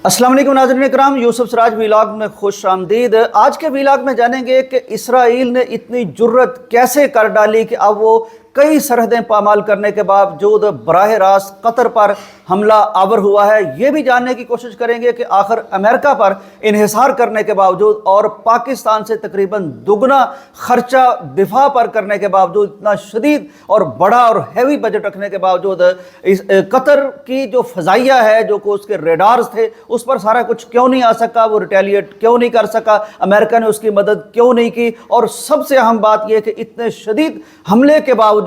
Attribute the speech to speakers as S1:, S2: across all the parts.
S1: अस्सलाम वालेकुम नाज़रीन इकराम, यूसुफ सिराज वीलॉग में खुश आमदीद। आज के वीलॉग में जानेंगे कि इसराइल ने इतनी जुर्रत कैसे कर डाली कि अब वो कई सरहदें पामाल करने के बावजूद बराह रास्त कतर पर हमला आवर हुआ है। ये भी जानने की कोशिश करेंगे कि आखिर अमेरिका पर इन्हिसार करने के बावजूद और पाकिस्तान से तकरीबन दुगना खर्चा दिफा पर करने के बावजूद, इतना शदीद और बड़ा और हैवी बजट रखने के बावजूद कतर की जो फ़ज़ाइया है, जो कि उसके रेडार्स थे, उस पर सारा कुछ क्यों नहीं आ सका, वो रिटेलिएट क्यों नहीं कर सका, अमेरिका ने उसकी मदद क्यों नहीं की। और सबसे अहम बात यह कि इतने शदीद हमले के बावजूद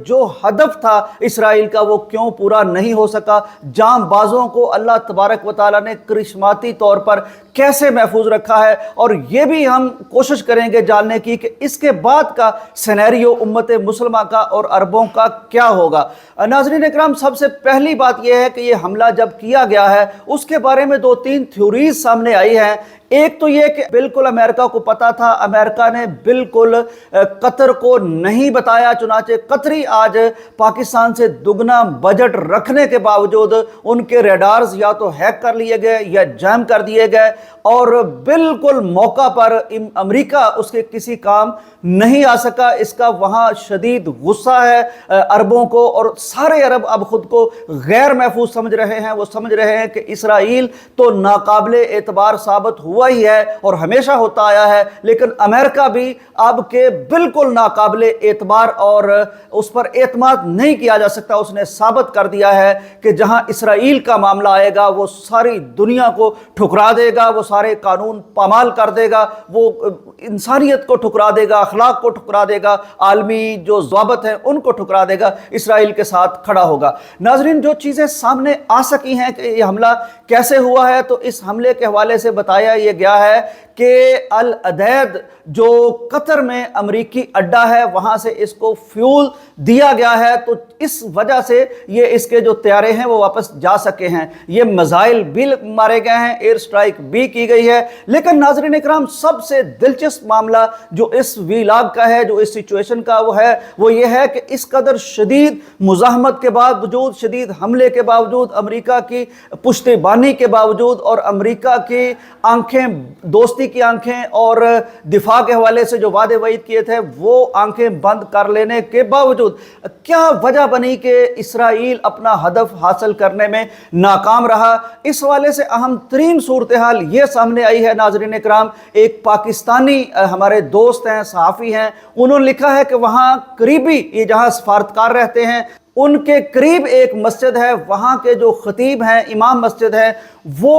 S1: जो हदफ था इसराइल का वो क्यों पूरा नहीं हो सका। जांबाजों को अल्लाह तबारक व तआला ने करिश्माती तौर पर कैसे महफूज रखा है, और ये भी हम कोशिश करेंगे जानने की कि इसके बाद का सिनेरियो उम्मत मुसलमा का और अरबों का क्या होगा। नाज़रीन इकराम, सबसे पहली बात यह है कि ये हमला जब किया गया है उसके बारे में दो तीन थ्योरीज सामने आई हैं। एक तो ये कि बिल्कुल अमेरिका को पता था, अमेरिका ने बिल्कुल कतर को नहीं बताया, चुनाचे कतरी आज पाकिस्तान से दुगना बजट रखने के बावजूद उनके रेडार्स या तो हैक कर लिए गए या जैम कर दिए गए, और बिल्कुल मौका पर अमेरिका उसके किसी काम नहीं आ सका। इसका वहाँ शदीद गुस्सा है अरबों को, और सारे अरब अब खुद को गैर महफूज समझ रहे हैं। वो समझ रहे हैं कि इसराइल तो नाकाबिले एतबार साबित हुआ ही है और हमेशा होता आया है, लेकिन अमेरिका भी अब के बिल्कुल नाकाबिले एतबार और उस पर एतमाद नहीं किया जा सकता। उसने साबित कर दिया है कि जहां इसराइल का मामला आएगा वो सारी दुनिया को ठुकरा देगा, वो सारे कानून पामाल कर देगा, वो इंसानियत को ठुकरा देगा, अखलाक को ठुकरा देगा, आलमी जो ज़वाबत हैं उनको ठुकरा देगा, इसराइल के साथ खड़ा होगा। नाज़रीन, जो चीज़ें सामने आ सकी हैं कि ये हमला कैसे हुआ है, तो इस हमले के हवाले से बताया ये गया है कि अल अदैद जो कतर में अमरीकी अड्डा है वहां से इसको फ्यूल दिया गया है, तो इस वजह से ये इसके जो तैयारे हैं वो वापस जा सके हैं। ये मिसाइल भी मारे गए हैं, एयर स्ट्राइक भी की गई है। लेकिन नाज़रीन इकराम, सबसे दिलचस्प मामला जो इस वीलॉग का है, जो इस सिचुएशन का वो ये है कि इस कदर शदीद मुज़ाहमत के बावजूद, शदीद हमले के बावजूद, अमरीका की पुश्तबानी के बावजूद और अमरीका की आंखें, दोस्ती की आंखें और दिफा के हवाले से जो वादे वईद किए थे वो आंखें बंद कर लेने के बावजूद क्या वजह बनी कि इसराइल अपना हदफ हासिल करने में नाकाम रहा। इस हवाले से अहम तरीन सूरत हाल ये सामने आई है। नाज़रीन इकराम, एक पाकिस्तानी हमारे दोस्त हैं, सहाफ़ी हैं, उन्होंने लिखा है कि वहाँ करीबी, ये जहाँ सफारतकार रहते हैं उनके करीब एक मस्जिद है, वहाँ के जो खतीब हैं, इमाम मस्जिद है, वो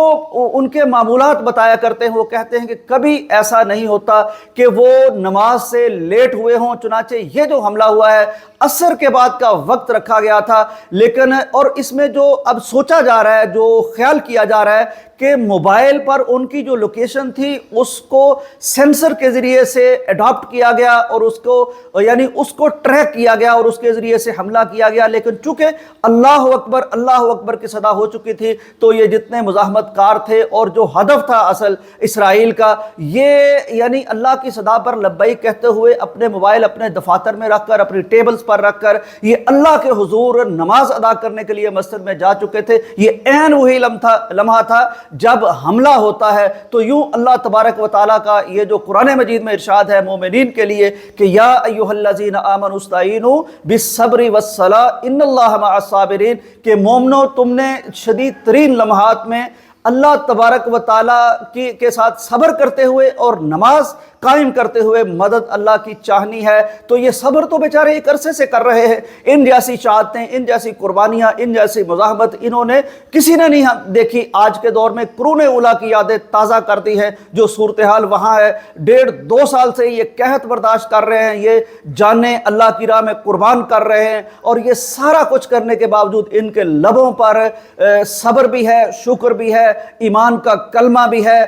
S1: उनके मामूलात बताया करते हैं। वो कहते हैं कि कभी ऐसा नहीं होता कि वो नमाज से लेट हुए हों। चुनाचे ये जो हमला हुआ है असर के बाद का वक्त रखा गया था, लेकिन और इसमें जो अब सोचा जा रहा है, जो ख्याल किया जा रहा है कि मोबाइल पर उनकी जो लोकेशन थी उसको सेंसर के ज़रिए से अडॉप्ट किया गया और उसको यानी उसको ट्रैक किया गया और उसके ज़रिए से हमला किया गया। लेकिन चूंकि अल्लाह अकबर की सदा हो चुकी थी, तो ये जितने मुज़ाहमतकार थे और जो हदफ था असल इसराइल का, ये यानी अल्लाह की सदा पर लब्बैक कहते हुए अपने मोबाइल अपने दफातर में रखकर, अपनी टेबल्स पर रखकर ये अल्लाह के हुजूर नमाज अदा करने के लिए मस्जिद में जा चुके थे। ये ऐन वही लम्हा था जब हमला होता है। तो यूं अल्लाह तबारक व तआला का ये जो कुरान मजीद में इरशाद है मोमिनीन के लिए कि या अय्युहल्लज़ीना आमनु इस्तईनु बिस्सब्रि वस्सलाह इन्नल्लाहा मअस्साबिरीन, के मोमनो तुमने शदीद तरीन लम्हात में अल्लाह तबारक व तआला के साथ सब्र करते हुए और नमाज कायम करते हुए मदद अल्लाह की चाहनी है। तो ये सब्र तो बेचारे एक अरसे से कर रहे हैं। इन जैसी शहादतें, इन जैसी कुर्बानियाँ, इन जैसी मुज़ाहमत इन्होंने किसी ने नहीं देखी। आज के दौर में कुरून उला की यादें ताज़ा कर दी हैं। जो सूरत हाल वहाँ है, 1.5-2 साल से ये कहत बर्दाश्त कर रहे हैं, ये जाने अल्लाह की राह में कुर्बान कर रहे हैं, और ये सारा कुछ करने के बावजूद इनके लबों पर सब्र भी है, शुक्र भी है, ईमान का कलमा भी है,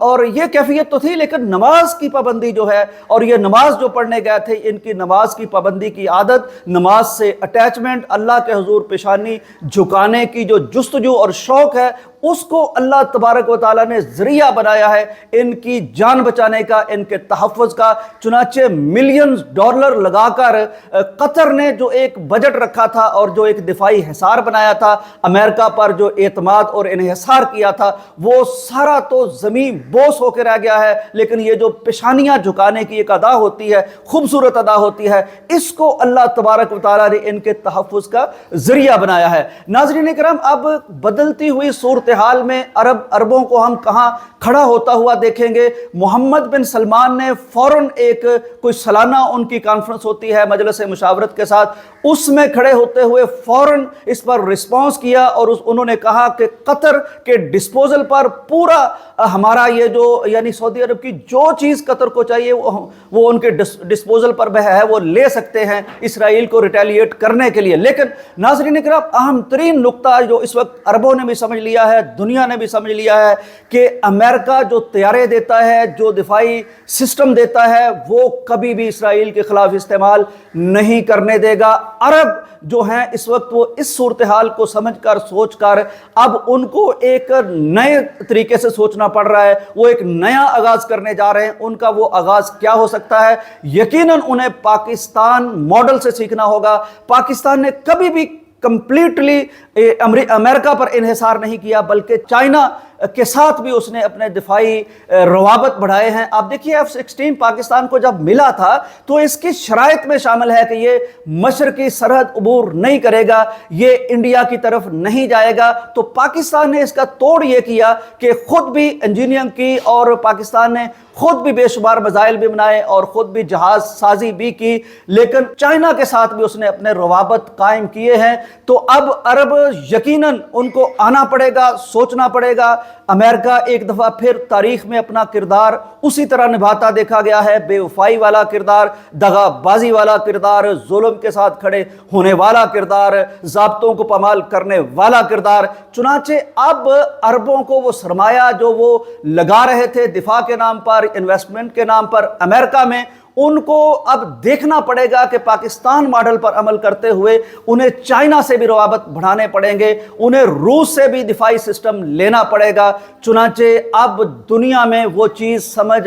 S1: और ये कैफियत तो थी। लेकिन नमाज की पाबंदी जो है, और ये नमाज जो पढ़ने गए थे, इनकी नमाज की पाबंदी की आदत, नमाज से अटैचमेंट, अल्लाह के हुजूर पेशानी झुकाने की जो जुस्तजू और शौक है, उसको अल्लाह तबारक व तआला ने जरिया बनाया है इनकी जान बचाने का, इनके तहफ़्फ़ुज़ का। चुनाचे मिलियन डॉलर लगाकर कतर ने जो एक बजट रखा था और जो एक दिफाई हिसार बनाया था, अमेरिका पर जो एतमाद और इन्हिसार किया था, वो सारा तो ज़मीन बोस होकर रह गया है। लेकिन ये जो पेशानियाँ झुकाने की एक अदा होती है, खूबसूरत अदा होती है, इसको अल्लाह तबारक व तआला ने इनके तहफ़्फ़ुज़ का ज़रिया बनाया है। नाज़रीन इकराम, अब बदलती हुई सूरत हाल में अरबों को हम कहाँ खड़ा होता हुआ देखेंगे। मोहम्मद बिन सलमान ने फ़ौरन एक कोई सालाना उनकी कॉन्फ्रेंस होती है मजलिस मुशावरत के साथ, उसमें खड़े होते हुए फ़ौरन इस पर रिस्पॉन्स किया और उन्होंने कहा कि कतर के डिस्पोजल पर पूरा हमारा ये जो यानी सऊदी अरब की जो चीज़ कतर को चाहिए वो उनके डिस्पोजल पर है, वो ले सकते हैं इसराइल को रिटेलिएट करने के लिए। लेकिन नाज़रीन इकराम, अहम तरीन नुक्ता जो इस वक्त अरबों ने भी समझ लिया है, दुनिया ने भी समझ लिया है कि अमेरिका जो तैयारे देता है, जो दिफाई सिस्टम देता है, वो कभी भी इसराइल के खिलाफ इस्तेमाल नहीं करने देगा। अरब जो हैं इस वक्त वो इस सूरत हाल को समझकर सोचकर अब उनको एक नए तरीके से सोचना पड़ रहा है, वो एक नया आगाज़ करने जा रहे हैं। उनका वो आगाज़ क्या हो सकता है? यकीनन उन्हें पाकिस्तान मॉडल से सीखना होगा। पाकिस्तान ने कभी भी कंप्लीटली अमेरिका पर इन्हिसार नहीं किया, बल्कि चाइना के साथ भी उसने अपने दिफाई रवाबत बढ़ाए हैं। आप देखिए F-16 पाकिस्तान को जब मिला था तो इसकी शराइत में शामिल है कि ये मशरकी सरहद अबूर नहीं करेगा, ये इंडिया की तरफ नहीं जाएगा। तो पाकिस्तान ने इसका तोड़ ये किया कि खुद भी इंजीनियरिंग की और पाकिस्तान ने खुद भी बेशुमार मिसाइल भी बनाए और खुद भी जहाज साजी भी की, लेकिन चाइना के साथ भी उसने अपने रवाबत कायम किए हैं। तो अब अरब यकीनन उनको आना पड़ेगा, सोचना पड़ेगा। अमेरिका एक दफ़ा फिर तारीख में अपना किरदार उसी तरह निभाता देखा गया है, बेवफाई वाला किरदार, दगाबाजी वाला किरदार, जुल्म के साथ खड़े होने वाला किरदार, ज़ाब्तों को पामाल करने वाला किरदार। चुनाचे अब अरबों को वो सरमाया जो वो लगा रहे थे दिफा के नाम पर, इन्वेस्टमेंट के नाम पर अमेरिका में, उनको अब देखना पड़ेगा कि पाकिस्तान मॉडल पर अमल करते हुए उन्हें चाइना से भी रवाबत बढ़ाने पड़ेंगे, उन्हें रूस से भी दिफाई सिस्टम लेना पड़ेगा। चुनाचे अब दुनिया में वो चीज़ समझ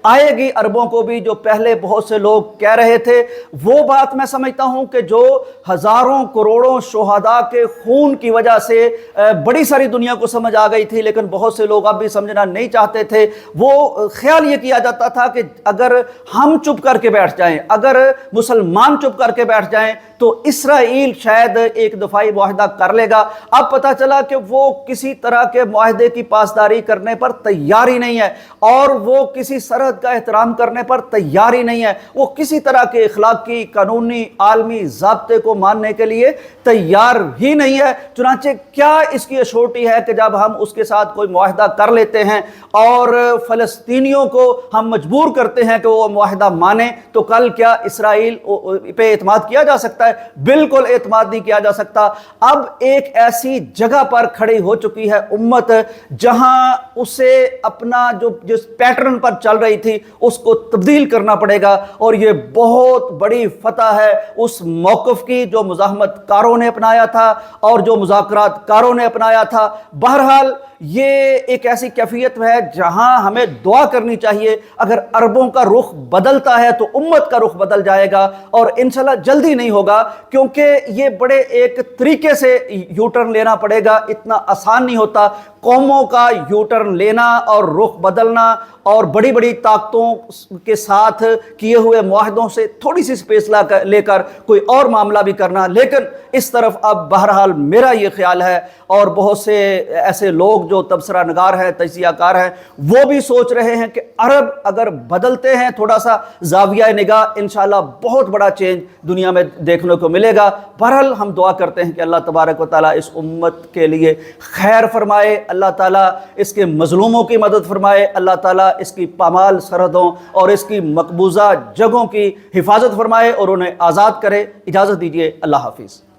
S1: आएगी अरबों को भी जो पहले बहुत से लोग कह रहे थे। वो बात मैं समझता हूँ कि जो हज़ारों करोड़ों शोहदा के खून की वजह से बड़ी सारी दुनिया को समझ आ गई थी, लेकिन बहुत से लोग अब भी समझना नहीं चाहते थे। वो ख्याल ये किया जाता था कि अगर हम चुप करके बैठ जाएं, अगर मुसलमान चुप करके बैठ जाएं तो इसराइल शायद एक दफाई मुआहदा कर लेगा। अब पता चला कि वो किसी तरह के मुआहदे की पासदारी करने पर तैयार ही नहीं है और वो किसी सरहद का एहतराम करने पर तैयार ही नहीं है। वो किसी तरह के इखलाकी, कानूनी, आलमी ज़ाब्ते को मानने के लिए तैयार ही नहीं है। चुनांचे क्या इसकी अशोरटी है कि जब हम उसके साथ कोई मुआहदा कर लेते हैं और फ़लस्तीनियों को हम मजबूर करते हैं कि वो मुआहदा माने, तो कल क्या इसराइल पे एतमाद किया जा सकता है? बिल्कुल एतमाद नहीं किया जा सकता। अब एक ऐसी जगह पर खड़ी हो चुकी है उम्मत जहां उसे अपना जो जिस पैटर्न पर चल रही थी उसको तब्दील करना पड़ेगा और ये बहुत बड़ी फतह है उस मौक़िफ़ की जो मुज़ाहमत कारों ने अपनाया था और जो मुज़ाकरात कारों ने अपनाया था। बहरहाल ये एक ऐसी कैफियत है जहां हमें दुआ करनी चाहिए। अगर अरबों का रुख बदलता है तो उम्मत का रुख बदल जाएगा और इंशाल्लाह जल्दी नहीं होगा, क्योंकि ये बड़े एक तरीके से यू टर्न लेना पड़ेगा, इतना आसान नहीं होता। कौमों का यू टर्न लेना और रुख बदलना और बड़ी बड़ी ताकतों के साथ किए हुए मुआहदों से थोड़ी सी स्पेस लेकर कोई और मामला भी करना। लेकिन इस तरफ अब बहरहाल मेरा ये ख्याल है और बहुत से ऐसे लोग जो तबसरा नगार हैं, तजियाकार हैं, वो भी सोच रहे हैं कि अरब अगर बदलते हैं थोड़ा सा ज़ाविया निगाह, इंशाल्लाह बहुत बड़ा चेंज दुनिया में देखने को मिलेगा। बहरहाल हम दुआ करते हैं कि अल्लाह तबारक व तआला इस उम्मत के लिए खैर फरमाए, अल्लाह ताला इसके मजलूमों की मदद फरमाए, अल्लाह ताला इसकी पामाल सरहदों और इसकी मकबूजा जगहों की हिफाजत फरमाए और उन्हें आज़ाद करे। इजाज़त दीजिए, अल्लाह हाफिज़।